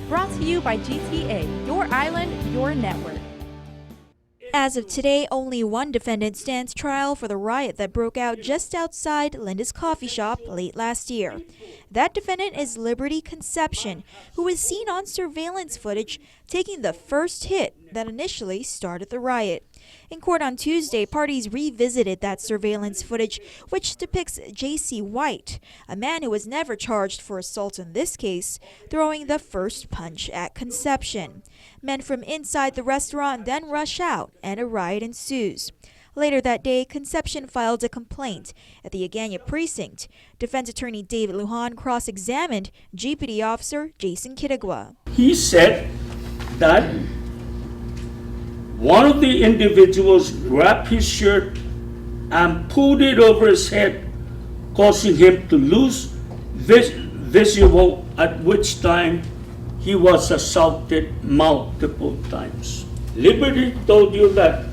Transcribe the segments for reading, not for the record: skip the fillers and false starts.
Brought to you by GTA, your island, your network. As of today, only one defendant stands trial for the riot that broke out just outside Linda's coffee shop late last year. That defendant is Liberty Conception, who was seen on surveillance footage taking the first hit that initially started the riot. In court on Tuesday, parties revisited that surveillance footage, which depicts J.C. White, a man who was never charged for assault in this case, throwing the first punch at Conception. Men from inside the restaurant then rush out, and a riot ensues. Later that day, Conception filed a complaint at the Agana precinct. Defense attorney David Lujan cross-examined GPD officer Jason Kitigwa. He said that one of the individuals grabbed his shirt and pulled it over his head, causing him to lose visual, at which time he was assaulted multiple times. Liberty told you that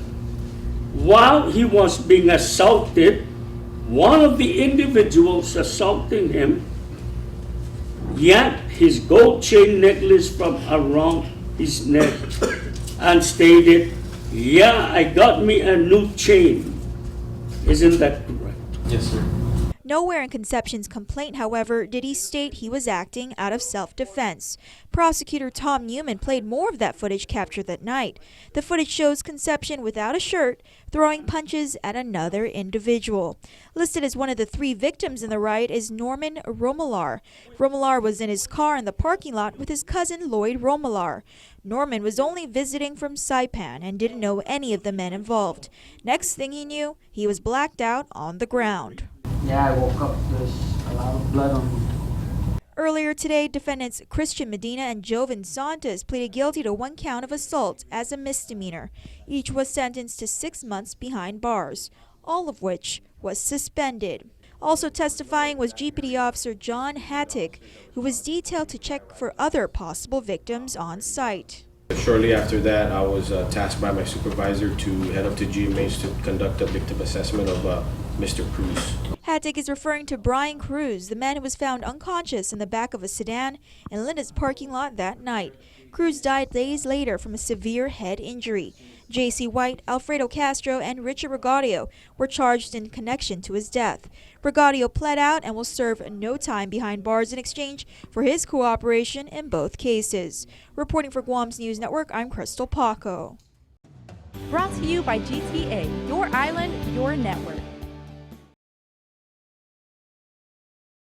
while he was being assaulted, one of the individuals assaulting him yanked his gold chain necklace from around his neck and stated, "Yeah, I got me a new chain." Isn't that correct? Yes, sir. Nowhere in Conception's complaint, however, did he state he was acting out of self-defense. Prosecutor Tom Newman played more of that footage captured that night. The footage shows Conception without a shirt throwing punches at another individual. Listed as one of the 3 victims in the riot is Norman Romelar. Romelar was in his car in the parking lot with his cousin Lloyd Romelar. Norman was only visiting from Saipan and didn't know any of the men involved. Next thing he knew, he was blacked out on the ground. Yeah, I woke up, there's a lot of blood on me. Earlier today, defendants Christian Medina and Jovan Santos pleaded guilty to 1 count of assault as a misdemeanor. Each was sentenced to 6 months behind bars, all of which was suspended. Also testifying was GPD officer John Hattick, who was detailed to check for other possible victims on site. Shortly after that, I was tasked by my supervisor to head up to GMH to conduct a victim assessment of Mr. Cruz. Hattick is referring to Brian Cruz, the man who was found unconscious in the back of a sedan in Linda's parking lot that night. Cruz died days later from a severe head injury. J.C. White, Alfredo Castro, and Richard Regadio were charged in connection to his death. Regadio pled out and will serve no time behind bars in exchange for his cooperation in both cases. Reporting for Guam's News Network, I'm Crystal Paco. Brought to you by GTA, your island, your network.